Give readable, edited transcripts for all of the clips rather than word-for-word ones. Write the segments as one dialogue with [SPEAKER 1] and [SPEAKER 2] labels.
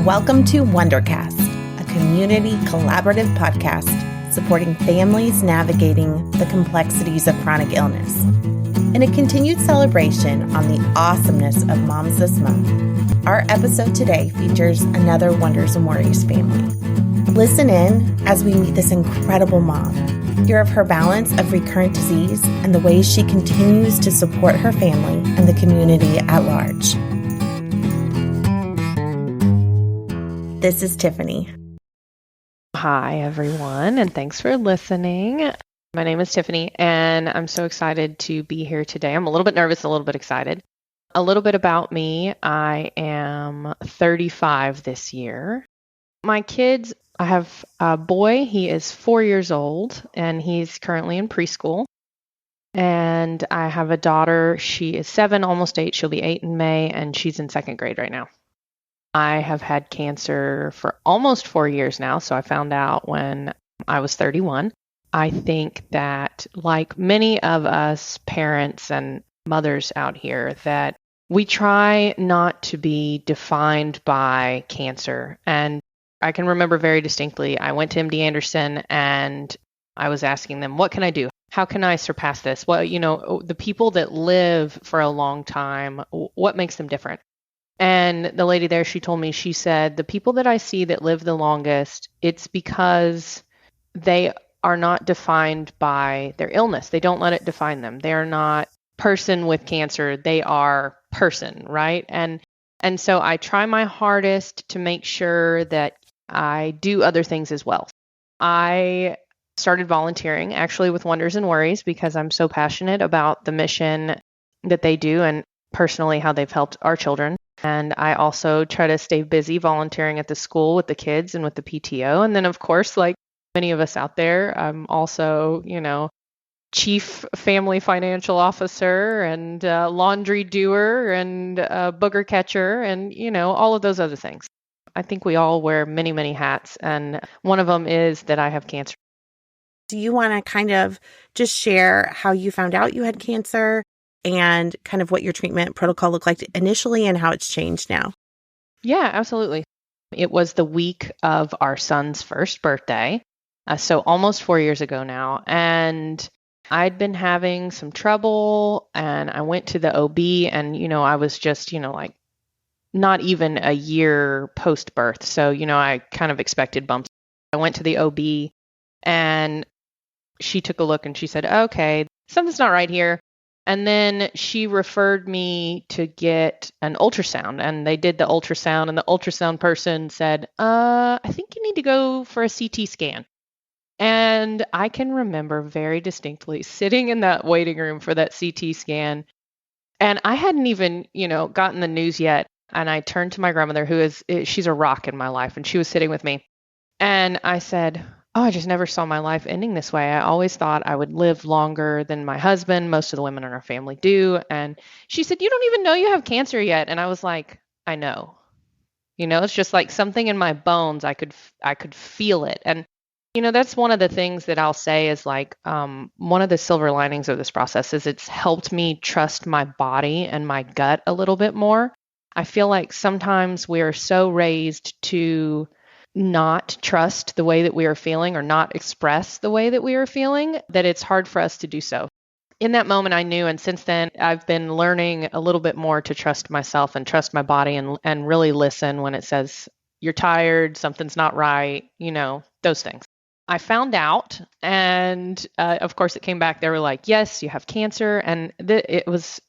[SPEAKER 1] Welcome to Wondercast, a community collaborative podcast supporting families navigating the complexities of chronic illness. In a continued celebration on the awesomeness of Moms This Month, our episode today features another Wonders and Worries family. Listen in as we meet this incredible mom, hear of her balance of recurrent disease and the ways she continues to support her family and the community at large. This is Tiffany.
[SPEAKER 2] Hi, everyone, and thanks for listening. My name is Tiffany, and I'm so excited to be here today. I'm a little bit nervous, a little bit excited. A little bit about me. I am 35 this year. My kids, I have a boy. He is 4 years old, and he's currently in preschool. And I have a daughter. She is 7, almost 8. She'll be 8 in May, and she's in 2nd grade right now. I have had cancer for almost 4 years now, so I found out when I was 31. I think that, like many of us parents and mothers out here, that we try not to be defined by cancer. And I can remember very distinctly, I went to MD Anderson and I was asking them, what can I do? How can I surpass this? Well, the people that live for a long time, what makes them different? And the lady there, she told me, she said, the people that I see that live the longest, it's because they are not defined by their illness. They don't let it define them. They are not person with cancer. They are person, right? And so I try my hardest to make sure that I do other things as well. I started volunteering actually with Wonders and Worries because I'm so passionate about the mission that they do and personally how they've helped our children. And I also try to stay busy volunteering at the school with the kids and with the PTO. And then, of course, like many of us out there, I'm also, chief family financial officer and laundry doer and booger catcher and, all of those other things. I think we all wear many, many hats. And one of them is that I have cancer.
[SPEAKER 1] Do you want to kind of just share how you found out you had cancer and kind of what your treatment protocol looked like initially and how it's changed now?
[SPEAKER 2] Yeah, absolutely. It was the week of our son's first birthday, so almost 4 years ago now. And I'd been having some trouble and I went to the OB and, I was just, like not even a year post-birth. So, I kind of expected bumps. I went to the OB and she took a look and she said, okay, something's not right here. And then she referred me to get an ultrasound, and they did the ultrasound, and the ultrasound person said, I think you need to go for a CT scan. And I can remember very distinctly sitting in that waiting room for that CT scan, and I hadn't even, gotten the news yet. And I turned to my grandmother, she's a rock in my life, and she was sitting with me. And I said, I just never saw my life ending this way. I always thought I would live longer than my husband. Most of the women in our family do. And she said, you don't even know you have cancer yet. And I was like, I know. It's just like something in my bones. I could feel it. And, that's one of the things that I'll say is like one of the silver linings of this process is it's helped me trust my body and my gut a little bit more. I feel like sometimes we are so raised to not trust the way that we are feeling or not express the way that we are feeling, that it's hard for us to do so. In that moment, I knew, and since then, I've been learning a little bit more to trust myself and trust my body and really listen when it says, you're tired, something's not right, those things. I found out, and of course it came back. They were like, yes, you have cancer. And it was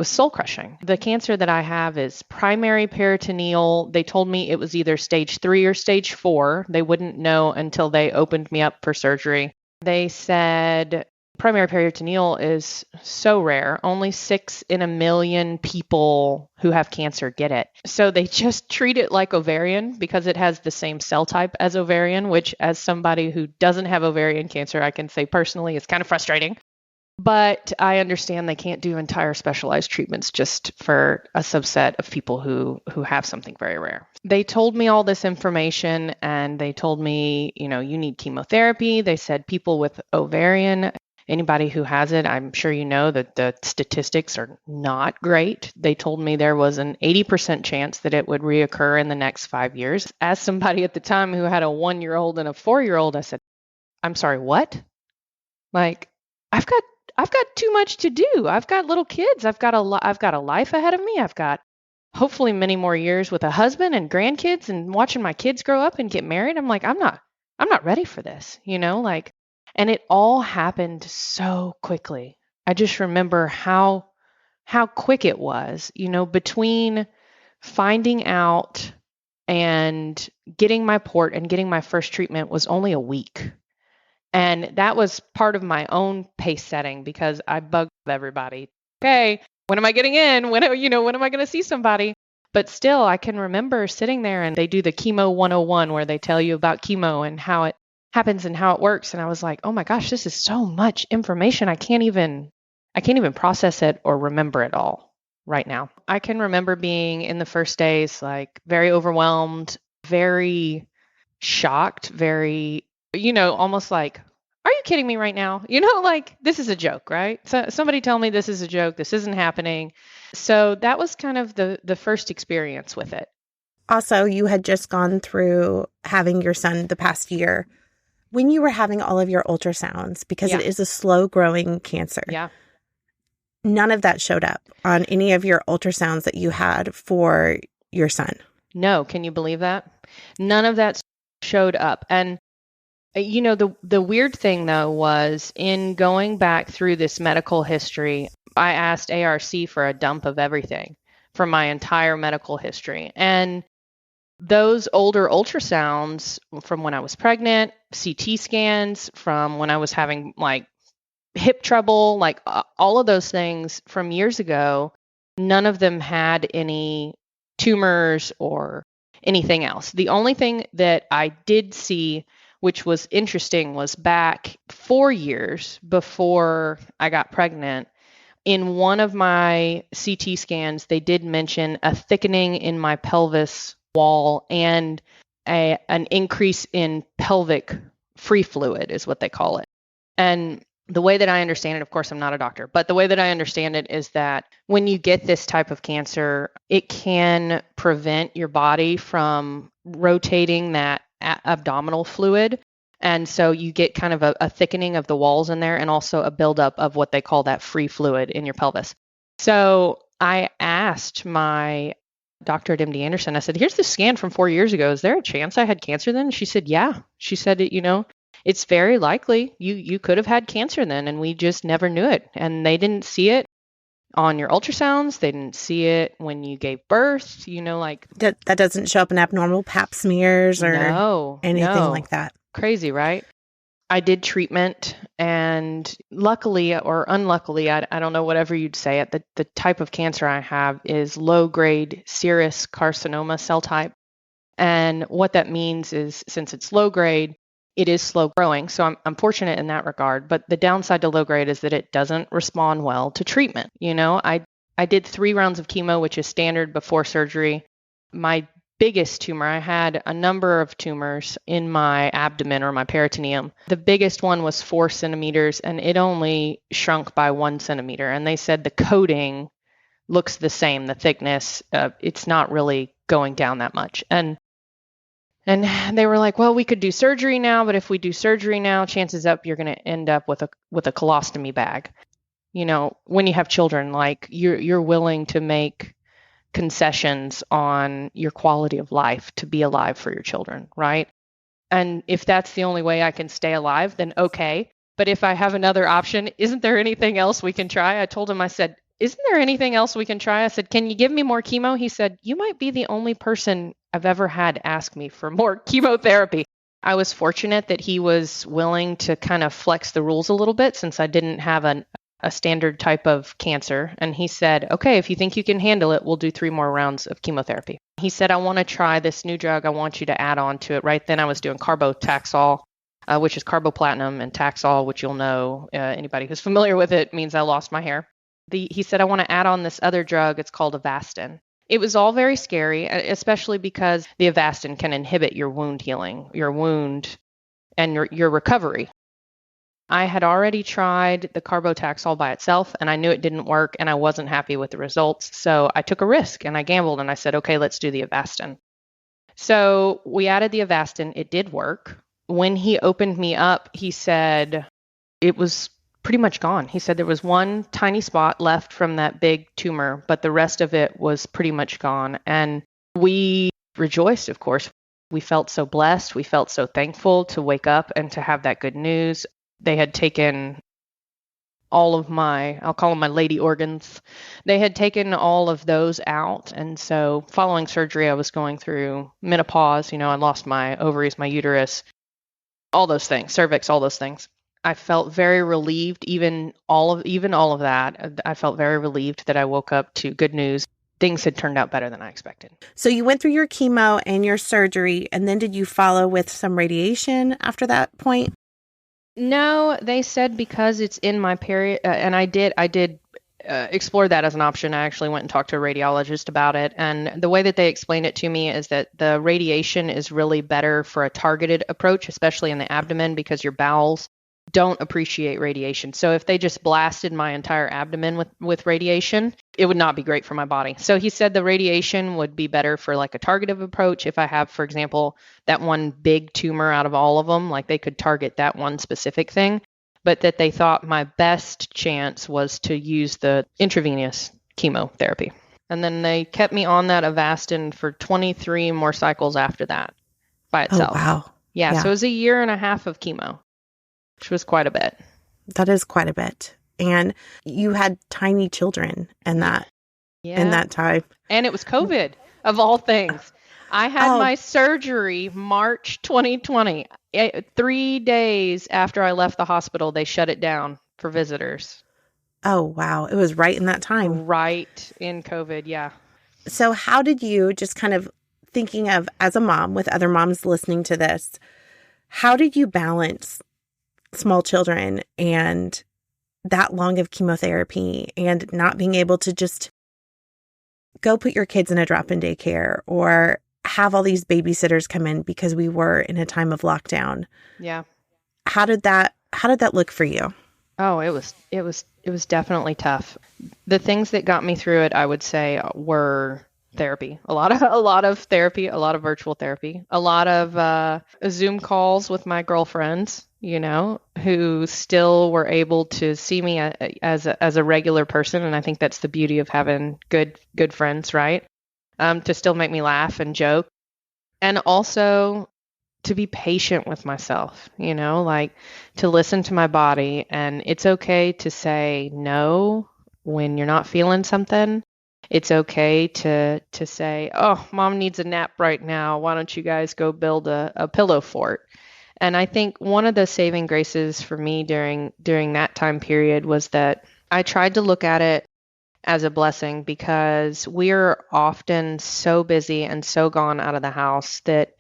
[SPEAKER 2] soul crushing. The cancer that I have is primary peritoneal. They told me it was either stage 3 or stage 4. They wouldn't know until they opened me up for surgery. They said primary peritoneal is so rare. Only 6 in a million people who have cancer get it. So they just treat it like ovarian because it has the same cell type as ovarian, which as somebody who doesn't have ovarian cancer, I can say personally, it's kind of frustrating. But I understand they can't do entire specialized treatments just for a subset of people who have something very rare. They told me all this information and they told me, you need chemotherapy. They said people with ovarian Anybody who has it, I'm sure you know that the statistics are not great. They told me there was an 80% chance that it would reoccur in the next 5 years. As somebody at the time who had a 1-year-old and a 4-year-old, I said, I'm sorry, what? Like, I've got I've got too much to do. I've got little kids. I've got a life ahead of me. I've got hopefully many more years with a husband and grandkids and watching my kids grow up and get married. I'm like, I'm not ready for this, like, and it all happened so quickly. I just remember how quick it was, between finding out and getting my port and getting my first treatment was only a week. And that was part of my own pace setting because I bugged everybody. Okay, when am I getting in? When am I going to see somebody? But still, I can remember sitting there and they do the chemo 101 where they tell you about chemo and how it happens and how it works. And I was like, oh my gosh, this is so much information. I can't even process it or remember it all right now. I can remember being in the first days like very overwhelmed, very shocked, very, almost like, are you kidding me right now? Like this is a joke, right? So somebody tell me this is a joke. This isn't happening. So that was kind of the first experience with it.
[SPEAKER 1] Also, you had just gone through having your son the past year. When you were having all of your ultrasounds, because
[SPEAKER 2] Yeah.
[SPEAKER 1] it is a slow growing cancer,
[SPEAKER 2] Yeah.
[SPEAKER 1] none of that showed up on any of your ultrasounds that you had for your son.
[SPEAKER 2] No, can you believe that? None of that showed up. And the weird thing though was in going back through this medical history, I asked ARC for a dump of everything from my entire medical history. And those older ultrasounds from when I was pregnant, CT scans from when I was having like hip trouble, like all of those things from years ago, none of them had any tumors or anything else. The only thing that I did see, which was interesting, was back 4 years before I got pregnant. In one of my CT scans, they did mention a thickening in my pelvis wall and an increase in pelvic free fluid, is what they call it. And the way that I understand it, of course, I'm not a doctor, but the way that I understand it is that when you get this type of cancer, it can prevent your body from rotating that abdominal fluid. And so you get kind of a thickening of the walls in there and also a buildup of what they call that free fluid in your pelvis. So I asked my doctor at MD Anderson, I said, here's the scan from 4 years ago. Is there a chance I had cancer then? She said, yeah. She said, it's very likely you could have had cancer then, and we just never knew it. And they didn't see it on your ultrasounds. They didn't see it when you gave birth, like.
[SPEAKER 1] That doesn't show up in abnormal pap smears or anything like that.
[SPEAKER 2] Crazy, right? I did treatment, and luckily or unluckily, I don't know, whatever you'd say it, the type of cancer I have is low-grade serous carcinoma cell type. And what that means is since it's low grade, it is slow growing. So I'm fortunate in that regard. But the downside to low grade is that it doesn't respond well to treatment. I did 3 rounds of chemo, which is standard before surgery. My biggest tumor, I had a number of tumors in my abdomen or my peritoneum. The biggest one was 4 centimeters and it only shrunk by 1 centimeter. And they said the coating looks the same, the thickness, it's not really going down that much. And they were like, well, we could do surgery now, but if we do surgery now, chances up you're going to end up with a colostomy bag. When you have children, like you're willing to make concessions on your quality of life to be alive for your children, right? And if that's the only way I can stay alive, then okay. But if I have another option, isn't there anything else we can try? I told him, I said, isn't there anything else we can try? I said, can you give me more chemo? He said, you might be the only person I've ever had ask me for more chemotherapy. I was fortunate that he was willing to kind of flex the rules a little bit since I didn't have a standard type of cancer. And he said, okay, if you think you can handle it, we'll do 3 more rounds of chemotherapy. He said, I want to try this new drug. I want you to add on to it. Right then I was doing carbotaxol, which is carboplatinum, and Taxol, which you'll know, anybody who's familiar with it, means I lost my hair. He said, I want to add on this other drug. It's called Avastin. It was all very scary, especially because the Avastin can inhibit your wound healing, your wound, and your recovery. I had already tried the carbotaxol by itself, and I knew it didn't work, and I wasn't happy with the results. So I took a risk, and I gambled, and I said, okay, let's do the Avastin. So we added the Avastin. It did work. When he opened me up, he said it was pretty much gone. He said there was one tiny spot left from that big tumor, but the rest of it was pretty much gone. And we rejoiced, of course. We felt so blessed. We felt so thankful to wake up and to have that good news. They had taken all of my, I'll call them my lady organs. They had taken all of those out. And so following surgery, I was going through menopause. I lost my ovaries, my uterus, all those things, cervix, all those things. I felt very relieved, even all of that. I felt very relieved that I woke up to good news. Things had turned out better than I expected.
[SPEAKER 1] So you went through your chemo and your surgery, and then did you follow with some radiation after that point?
[SPEAKER 2] No, they said because it's in my period, and I did explore that as an option. I actually went and talked to a radiologist about it, and the way that they explained it to me is that the radiation is really better for a targeted approach, especially in the abdomen, because your bowels don't appreciate radiation. So if they just blasted my entire abdomen with radiation, it would not be great for my body. So he said the radiation would be better for like a targeted approach. If I have, for example, that one big tumor out of all of them, like they could target that one specific thing, but that they thought my best chance was to use the intravenous chemotherapy. And then they kept me on that Avastin for 23 more cycles after that by itself.
[SPEAKER 1] Oh, wow.
[SPEAKER 2] Yeah. So it was a year and a half of chemo, which was quite a bit.
[SPEAKER 1] That is quite a bit. And you had tiny children in that time.
[SPEAKER 2] And it was COVID, of all things. I had my surgery March 2020. 3 days after I left the hospital, they shut it down for visitors.
[SPEAKER 1] Oh, wow. It was right in that time.
[SPEAKER 2] Right in COVID, yeah.
[SPEAKER 1] So how did you, just kind of thinking of as a mom with other moms listening to this, how did you balance small children and that long of chemotherapy and not being able to just go put your kids in a drop-in daycare or have all these babysitters come in because we were in a time of lockdown?
[SPEAKER 2] Yeah.
[SPEAKER 1] How did that look for you?
[SPEAKER 2] Oh, it was definitely tough. The things that got me through it, I would say, were therapy. A lot of therapy, a lot of virtual therapy, a lot of Zoom calls with my girlfriends, who still were able to see me as a regular person. And I think that's the beauty of having good friends, right? To still make me laugh and joke. And also to be patient with myself, like to listen to my body. And it's okay to say no when you're not feeling something. It's okay to say, oh, mom needs a nap right now. Why don't you guys go build a pillow fort? And I think one of the saving graces for me during that time period was that I tried to look at it as a blessing, because we're often so busy and so gone out of the house that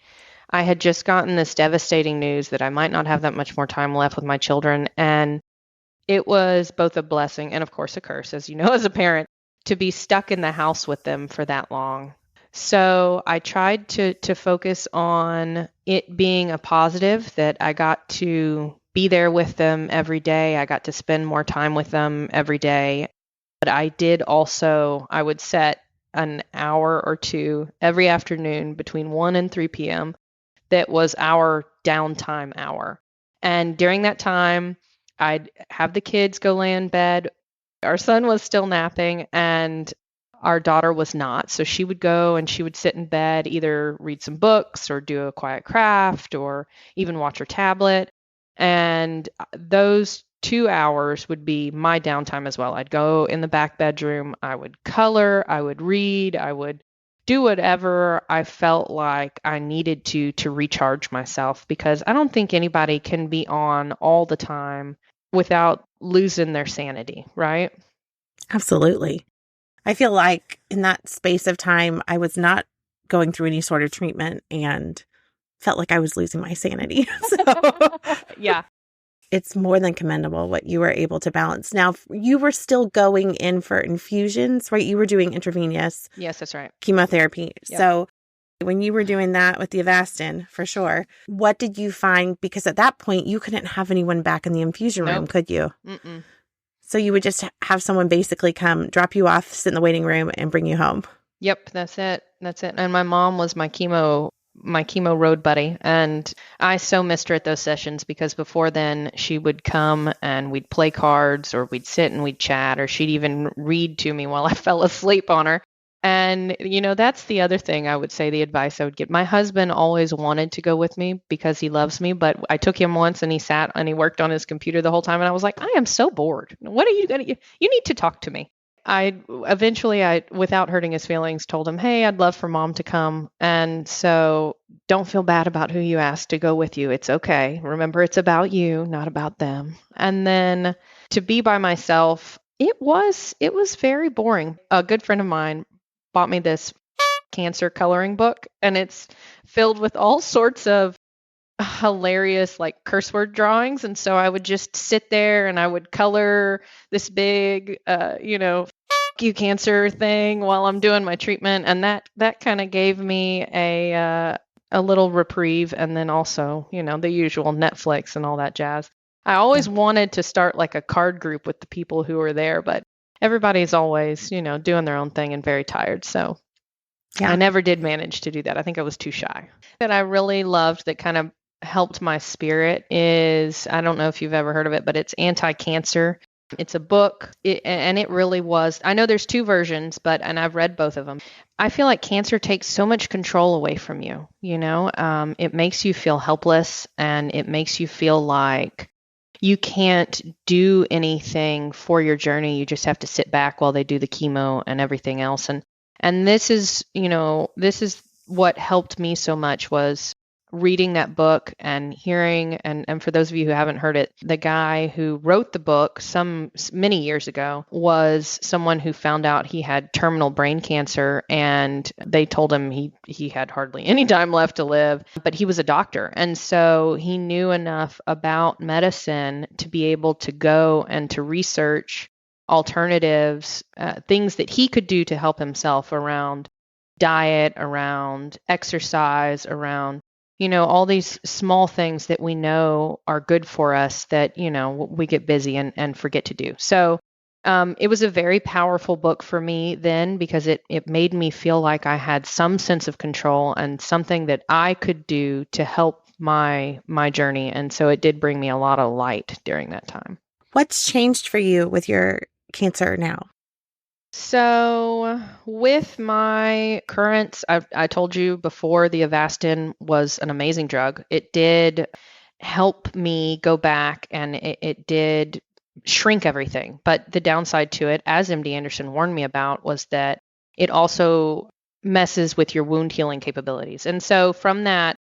[SPEAKER 2] I had just gotten this devastating news that I might not have that much more time left with my children. And it was both a blessing and, of course, a curse, as you know, as a parent, to be stuck in the house with them for that long. So I tried to focus on it being a positive, that I got to be there with them every day. I got to spend more time with them every day. But I did also, I would set an hour or two every afternoon between 1 and 3 p.m. that was our downtime hour. And during that time, I'd have the kids go lay in bed. Our son was still napping and our daughter was not. So she would go and she would sit in bed, either read some books or do a quiet craft or even watch her tablet. And those 2 hours would be my downtime as well. I'd go in the back bedroom. I would color. I would read. I would do whatever I felt like I needed to recharge myself, because I don't think anybody can be on all the time without losing their sanity, right?
[SPEAKER 1] Absolutely. I feel like in that space of time, I was not going through any sort of treatment and felt like I was losing my sanity. So
[SPEAKER 2] yeah,
[SPEAKER 1] it's more than commendable what you were able to balance. Now, you were still going in for infusions, right? You were doing intravenous.
[SPEAKER 2] Yes, that's right.
[SPEAKER 1] Chemotherapy.
[SPEAKER 2] Yep.
[SPEAKER 1] So When you were doing that with the Avastin, for sure, what did you find? Because at that point, you couldn't have anyone back in the infusion room, could you?
[SPEAKER 2] Mm-mm.
[SPEAKER 1] So you would just have someone basically come, drop you off, sit in the waiting room, and bring you home.
[SPEAKER 2] Yep, that's it. That's it. And my mom was my chemo road buddy, and I so missed her at those sessions because before then she would come and we'd play cards or we'd sit and we'd chat, or she'd even read to me while I fell asleep on her. And that's the other thing I would say, the advice I would get. My husband always wanted to go with me because he loves me, but I took him once and he sat and he worked on his computer the whole time, and I was like, I am so bored. What are you going to You need to talk to me. I eventually, without hurting his feelings, told him, hey, I'd love for mom to come. And so don't feel bad about who you asked to go with you. It's okay. Remember, it's about you, not about them. And then to be by myself, it was very boring. A good friend of mine bought me this cancer coloring book, and it's filled with all sorts of hilarious like curse word drawings. And so I would just sit there and I would color this big you cancer thing while I'm doing my treatment, and that kind of gave me a little reprieve. And then also the usual Netflix and all that jazz. I always wanted to start like a card group with the people who were there, but everybody's always doing their own thing and very tired, so I never did manage to do that. I think I was too shy. That I really loved that kind of helped my spirit is, I don't know if you've ever heard of it, but it's Anti-Cancer. It's a book, and it really was. I know there's two versions, and I've read both of them. I feel like cancer takes so much control away from you. It makes you feel helpless, and it makes you feel like you can't do anything for your journey. You just have to sit back while they do the chemo and everything else. And this is what helped me so much, was reading that book and hearing, and for those of you who haven't heard it, the guy who wrote the book many years ago was someone who found out he had terminal brain cancer, and they told him he had hardly any time left to live, but he was a doctor. And so he knew enough about medicine to be able to go and to research alternatives, things that he could do to help himself around diet, around exercise, around all these small things that we know are good for us that, we get busy and forget to do. So it was a very powerful book for me then, because it made me feel like I had some sense of control and something that I could do to help my journey. And so it did bring me a lot of light during that time.
[SPEAKER 1] What's changed for you with your cancer now?
[SPEAKER 2] So with my currents, I told you before, the Avastin was an amazing drug. It did help me go back, and it did shrink everything. But the downside to it, as MD Anderson warned me about, was that it also messes with your wound healing capabilities. And so from that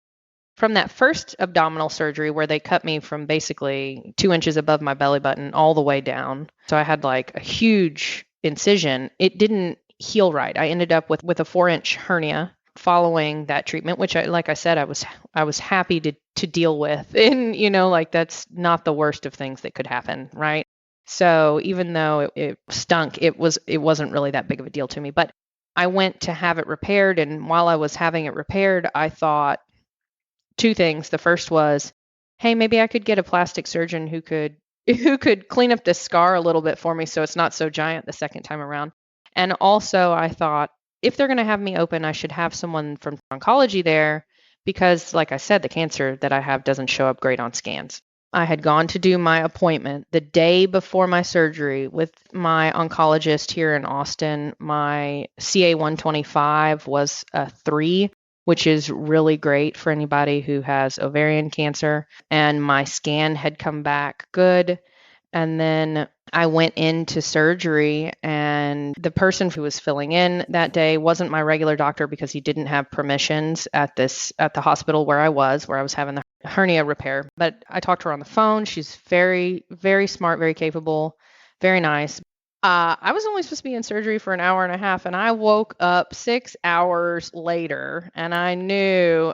[SPEAKER 2] first abdominal surgery, where they cut me from basically 2 inches above my belly button all the way down, so I had like a huge incision, it didn't heal right. I ended up with a 4-inch hernia following that treatment, which like I said, I was happy to deal with. And like, that's not the worst of things that could happen, right? So even though it stunk, it wasn't really that big of a deal to me. But I went to have it repaired, and while I was having it repaired, I thought two things. The first was, hey, maybe I could get a plastic surgeon who could clean up this scar a little bit for me so it's not so giant the second time around. And also I thought, if they're going to have me open, I should have someone from oncology there, because like I said, the cancer that I have doesn't show up great on scans. I had gone to do my appointment the day before my surgery with my oncologist here in Austin. My CA 125 was a 3, which is really great for anybody who has ovarian cancer. And my scan had come back good. And then I went into surgery, and the person who was filling in that day wasn't my regular doctor, because he didn't have permissions at the hospital where I was having the hernia repair. But I talked to her on the phone. She's very, very smart, very capable, very nice. I was only supposed to be in surgery for an hour and a half, and I woke up 6 hours later, and I knew,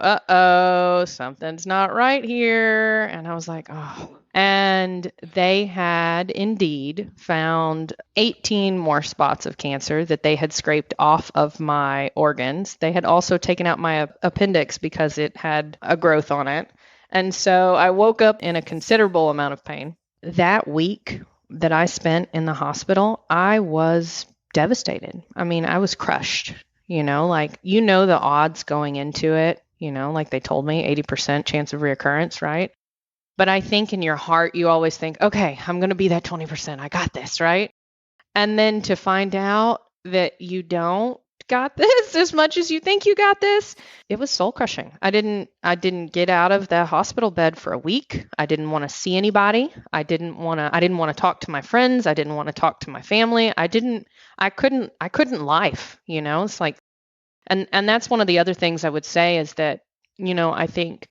[SPEAKER 2] something's not right here. And I was like, oh, And they had indeed found 18 more spots of cancer that they had scraped off of my organs. They had also taken out my appendix because it had a growth on it. And so I woke up in a considerable amount of pain. That week that I spent in the hospital, I was devastated. I mean, I was crushed, like, the odds going into it, like they told me 80% chance of reoccurrence, right? But I think in your heart, you always think, okay, I'm going to be that 20%. I got this, right? And then to find out that you don't got this as much as you think you got this, it was soul crushing. I didn't get out of the hospital bed for a week. I didn't want to see anybody. I didn't want to talk to my friends. I didn't want to talk to my family. I couldn't life, It's like, and that's one of the other things I would say is that, I think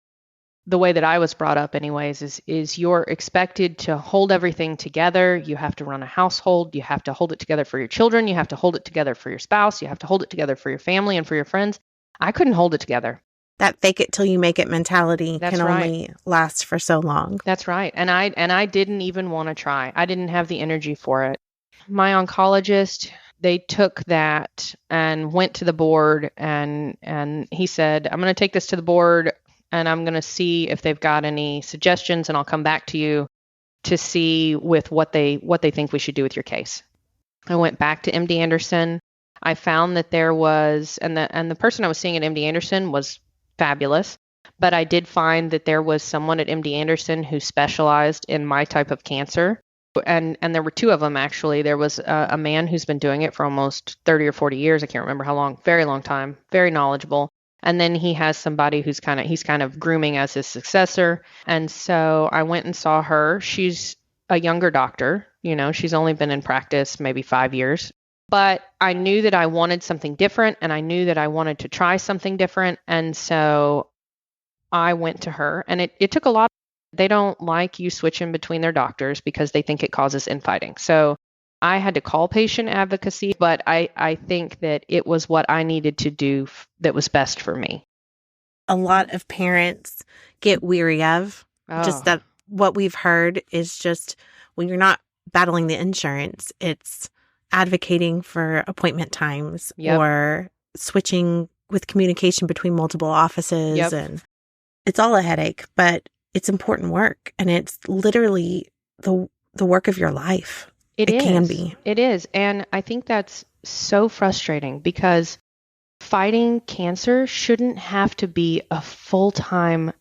[SPEAKER 2] the way that I was brought up anyways is you're expected to hold everything together. You have to run a household. You have to hold it together for your children. You have to hold it together for your spouse. You have to hold it together for your family and for your friends. I couldn't hold it together.
[SPEAKER 1] That fake it till you make it mentality
[SPEAKER 2] That's
[SPEAKER 1] can
[SPEAKER 2] right.
[SPEAKER 1] only last for so long.
[SPEAKER 2] That's right. And I didn't even want to try. I didn't have the energy for it. My oncologist, they took that and went to the board and he said, I'm going to take this to the board and I'm going to see if they've got any suggestions, and I'll come back to you to see with what they think we should do with your case. I went back to MD Anderson. I found that there was, and the person I was seeing at MD Anderson was fabulous, but I did find that there was someone at MD Anderson who specialized in my type of cancer. And there were two of them, actually. There was a man who's been doing it for almost 30 or 40 years. I can't remember how long, very long time, very knowledgeable. And then he has somebody he's kind of grooming as his successor. And so I went and saw her. She's a younger doctor, she's only been in practice maybe 5 years. But I knew that I wanted something different, and I knew that I wanted to try something different. And so I went to her, and it took a lot. They don't like you switching between their doctors because they think it causes infighting. So I had to call patient advocacy, but I think that it was what I needed to do that was best for me.
[SPEAKER 1] A lot of parents get weary of just that. What we've heard is just when you're not battling the insurance, it's advocating for appointment times or switching with communication between multiple offices. And it's all a headache, but it's important work. And it's literally the work of your life. It can be.
[SPEAKER 2] It is. And I think that's so frustrating because fighting cancer shouldn't have to be a full-time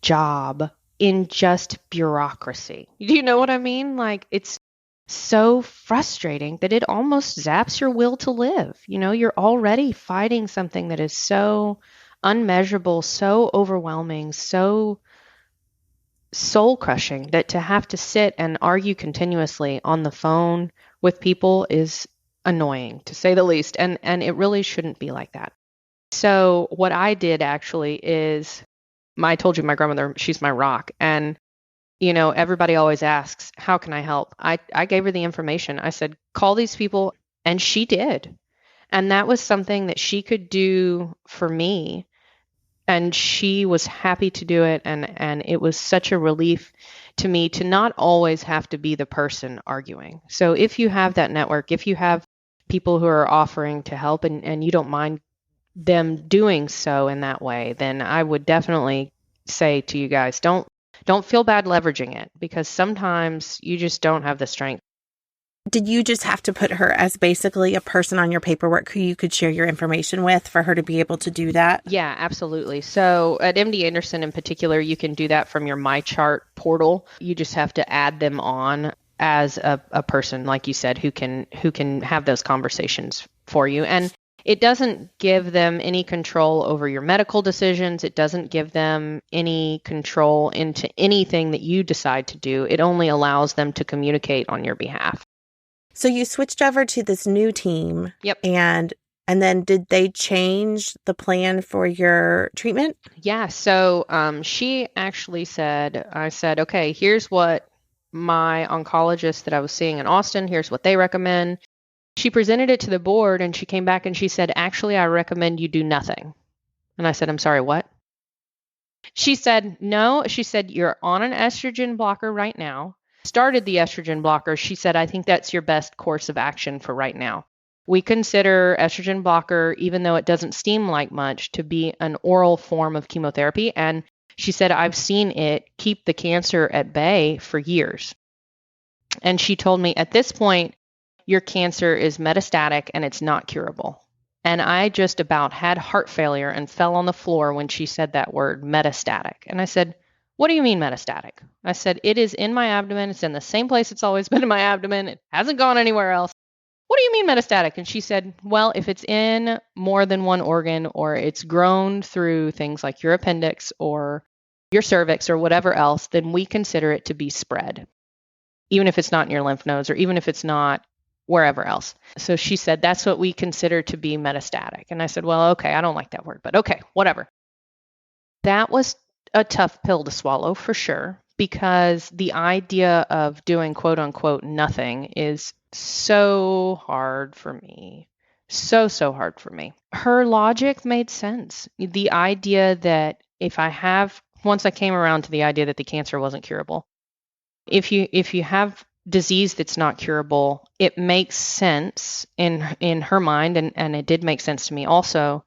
[SPEAKER 2] job in just bureaucracy. Do you know what I mean? Like, it's so frustrating that it almost zaps your will to live. You're already fighting something that is so unmeasurable, so overwhelming, so soul crushing that to have to sit and argue continuously on the phone with people is annoying, to say the least. And it really shouldn't be like that. So what I did actually is, I told you my grandmother, she's my rock. And, everybody always asks, how can I help? I gave her the information. I said, call these people. And she did. And that was something that she could do for me. And she was happy to do it. And it was such a relief to me to not always have to be the person arguing. So if you have that network, if you have people who are offering to help and you don't mind them doing so in that way, then I would definitely say to you guys, don't feel bad leveraging it, because sometimes you just don't have the strength.
[SPEAKER 1] Did you just have to put her as basically a person on your paperwork who you could share your information with for her to be able to do that?
[SPEAKER 2] Yeah, absolutely. So at MD Anderson in particular, you can do that from your MyChart portal. You just have to add them on as a person, like you said, who can have those conversations for you. And it doesn't give them any control over your medical decisions. It doesn't give them any control into anything that you decide to do. It only allows them to communicate on your behalf.
[SPEAKER 1] So you switched over to this new team.
[SPEAKER 2] Yep.
[SPEAKER 1] And then did they change the plan for your treatment?
[SPEAKER 2] Yeah. So she actually said, I said, okay, here's what my oncologist that I was seeing in Austin, here's what they recommend. She presented it to the board and she came back and she said, actually, I recommend you do nothing. And I said, I'm sorry, what? She said, no. She said, you're on an estrogen blocker right now. Started the estrogen blocker. She said, I think that's your best course of action for right now. We consider estrogen blocker, even though it doesn't seem like much, to be an oral form of chemotherapy. And she said, I've seen it keep the cancer at bay for years. And she told me, at this point, your cancer is metastatic and it's not curable. And I just about had heart failure and fell on the floor when she said that word, metastatic. And I said, what do you mean metastatic? I said, it is in my abdomen. It's in the same place it's always been in my abdomen. It hasn't gone anywhere else. What do you mean metastatic? And she said, well, if it's in more than one organ or it's grown through things like your appendix or your cervix or whatever else, then we consider it to be spread, even if it's not in your lymph nodes or even if it's not wherever else. So she said, that's what we consider to be metastatic. And I said, well, okay, I don't like that word, but okay, whatever. That was a tough pill to swallow for sure, because the idea of doing quote unquote nothing is so hard for me. So hard for me. Her logic made sense. The idea that once I came around to the idea that the cancer wasn't curable, if you have disease that's not curable, it makes sense in her mind, and it did make sense to me also,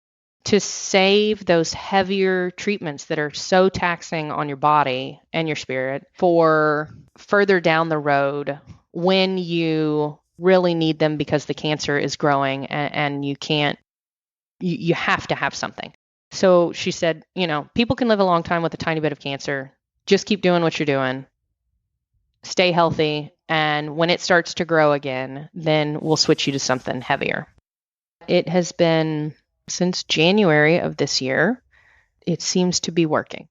[SPEAKER 2] to save those heavier treatments that are so taxing on your body and your spirit for further down the road when you really need them because the cancer is growing and you have to have something. So she said, people can live a long time with a tiny bit of cancer. Just keep doing what you're doing. Stay healthy. And when it starts to grow again, then we'll switch you to something heavier. It has been since January of this year. It seems to be working.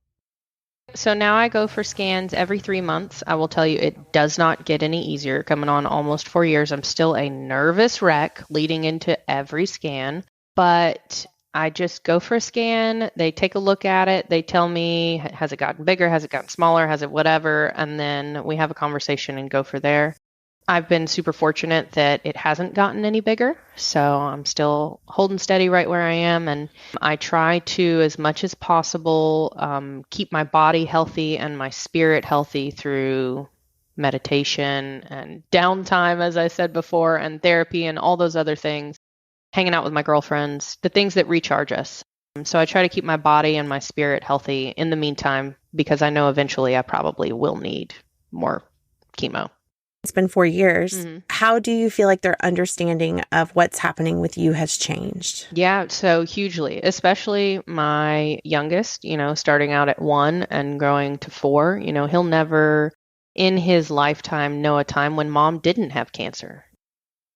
[SPEAKER 2] So now I go for scans every 3 months. I will tell you, it does not get any easier. Coming on almost 4 years, I'm still a nervous wreck leading into every scan, but I just go for a scan. They take a look at it. They tell me, has it gotten bigger? Has it gotten smaller? Has it whatever? And then we have a conversation and go for there. I've been super fortunate that it hasn't gotten any bigger. So I'm still holding steady right where I am. And I try to, as much as possible, keep my body healthy and my spirit healthy through meditation and downtime, as I said before, and therapy and all those other things. Hanging out with my girlfriends, the things that recharge us. So I try to keep my body and my spirit healthy in the meantime, because I know eventually I probably will need more chemo.
[SPEAKER 1] It's been 4 years.
[SPEAKER 2] Mm-hmm.
[SPEAKER 1] How do you feel like their understanding of what's happening with you has changed?
[SPEAKER 2] Yeah, so hugely, especially my youngest, starting out at 1 and growing to 4. He'll never in his lifetime know a time when mom didn't have cancer.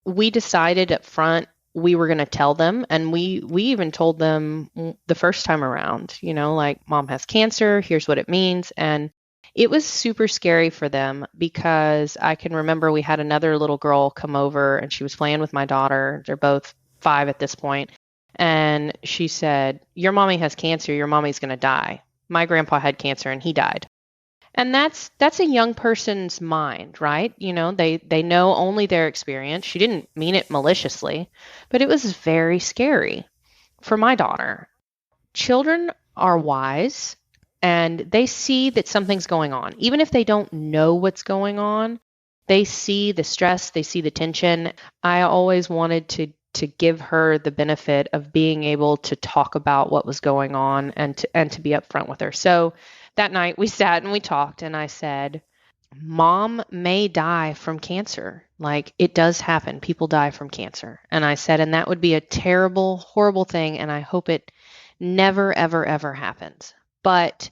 [SPEAKER 2] We decided up front we were going to tell them, and we even told them the first time around, like, mom has cancer, here's what it means. And it was super scary for them, because I can remember we had another little girl come over and she was playing with my daughter. They're both 5 at this point. And she said, your mommy has cancer, your mommy's going to die. My grandpa had cancer and he died. And that's a young person's mind, right? They know only their experience. She didn't mean it maliciously, but it was very scary for my daughter. Children are wise, and they see that something's going on. Even if they don't know what's going on, they see the stress, they see the tension. I always wanted to give her the benefit of being able to talk about what was going on and to be upfront with her. So that night we sat and we talked, and I said, mom may die from cancer. Like, it does happen. People die from cancer. And I said, and that would be a terrible, horrible thing. And I hope it never, ever, ever happens. But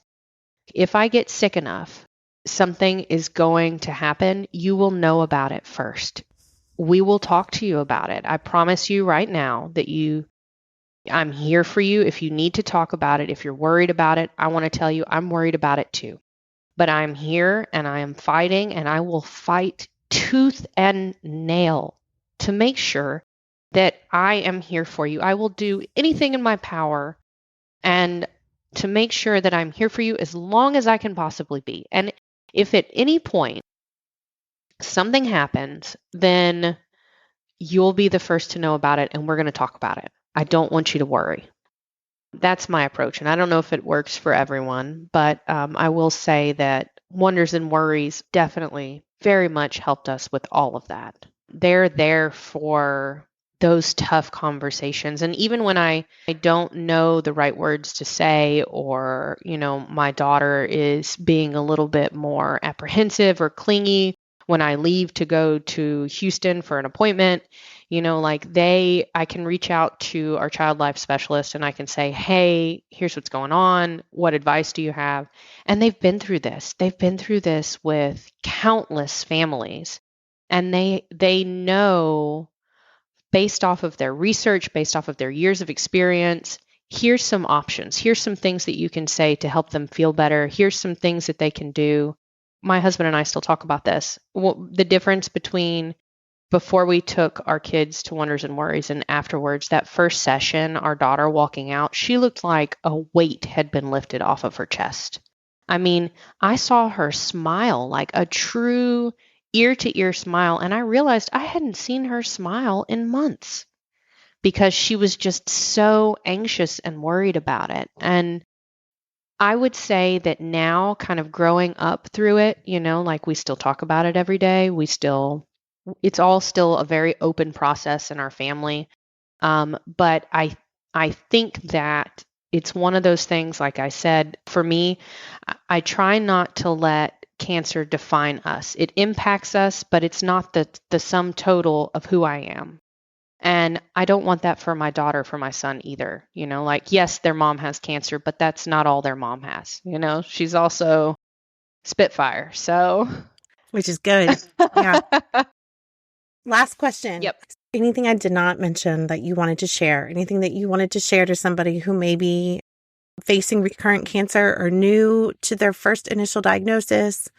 [SPEAKER 2] if I get sick enough, something is going to happen. You will know about it first. We will talk to you about it. I promise you right now that I'm here for you. If you need to talk about it, if you're worried about it, I want to tell you I'm worried about it too. But I'm here and I am fighting, and I will fight tooth and nail to make sure that I am here for you. I will do anything in my power and to make sure that I'm here for you as long as I can possibly be. And if at any point something happens, then you'll be the first to know about it, and we're going to talk about it. I don't want you to worry. That's my approach. And I don't know if it works for everyone, but I will say that Wonders and Worries definitely very much helped us with all of that. They're there for those tough conversations. And even when I don't know the right words to say, or, my daughter is being a little bit more apprehensive or clingy when I leave to go to Houston for an appointment, I can reach out to our child life specialist and I can say, hey, here's what's going on. What advice do you have? And they've been through this. They've been through this with countless families. And they know, based off of their research, based off of their years of experience, here's some options. Here's some things that you can say to help them feel better. Here's some things that they can do. My husband and I still talk about this. The difference between before we took our kids to Wonders and Worries and afterwards, that first session, our daughter walking out, she looked like a weight had been lifted off of her chest. I mean, I saw her smile, like a true ear-to-ear smile, and I realized I hadn't seen her smile in months because she was just so anxious and worried about it. And I would say that now, kind of growing up through it, we still talk about it every day. It's all still a very open process in our family. But I think that it's one of those things, like I said, for me, I try not to let cancer define us. It impacts us, but it's not the sum total of who I am. And I don't want that for my daughter, for my son either. Yes, their mom has cancer, but that's not all their mom has. She's also Spitfire. So,
[SPEAKER 1] which is good. Yeah. Last question.
[SPEAKER 2] Yep.
[SPEAKER 1] Anything I did not mention that you wanted to share? Anything that you wanted to share to somebody who may be facing recurrent cancer or new to their first initial diagnosis?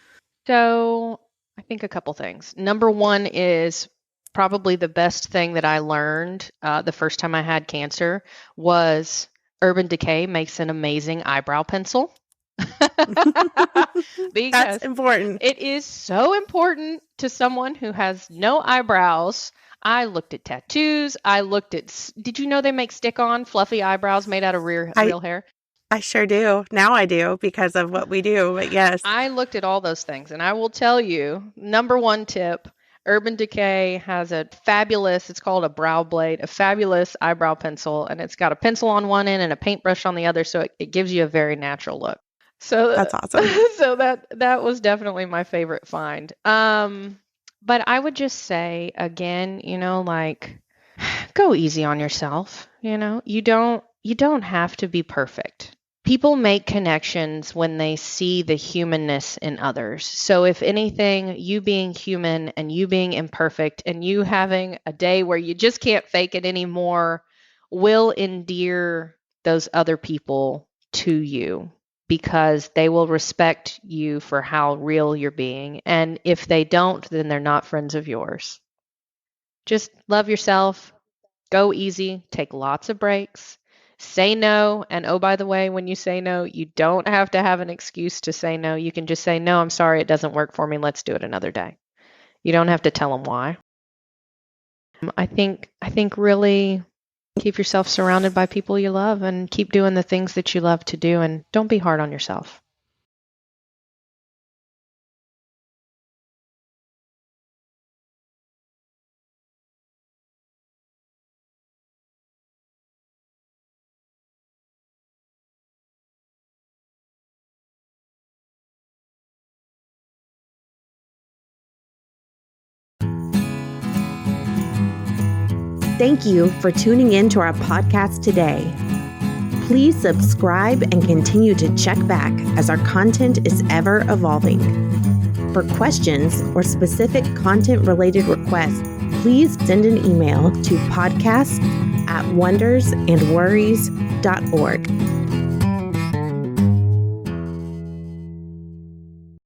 [SPEAKER 2] So I think a couple things. Number one is probably the best thing that I learned the first time I had cancer was Urban Decay makes an amazing eyebrow pencil. Because
[SPEAKER 1] that's important.
[SPEAKER 2] It is so important to someone who has no eyebrows. I looked at tattoos. Did you know they make stick-on fluffy eyebrows made out of real hair?
[SPEAKER 1] I sure do. Now I do because of what we do, but yes.
[SPEAKER 2] I looked at all those things and I will tell you, number one tip, Urban Decay has it's called a brow blade, a fabulous eyebrow pencil, and it's got a pencil on one end and a paintbrush on the other, so it gives you a very natural look. So
[SPEAKER 1] that's awesome.
[SPEAKER 2] So that was definitely my favorite find. But I would just say again, go easy on yourself. You don't have to be perfect. People make connections when they see the humanness in others. So if anything, you being human and you being imperfect and you having a day where you just can't fake it anymore will endear those other people to you, because they will respect you for how real you're being. And if they don't, then they're not friends of yours. Just love yourself, go easy, take lots of breaks, say no. And oh, by the way, when you say no, you don't have to have an excuse to say no. You can just say, no, I'm sorry, it doesn't work for me. Let's do it another day. You don't have to tell them why. I think really keep yourself surrounded by people you love and keep doing the things that you love to do, and don't be hard on yourself.
[SPEAKER 1] Thank you for tuning in to our podcast today. Please subscribe and continue to check back as our content is ever evolving. For questions or specific content-related requests, please send an email to podcast@wondersandworries.org.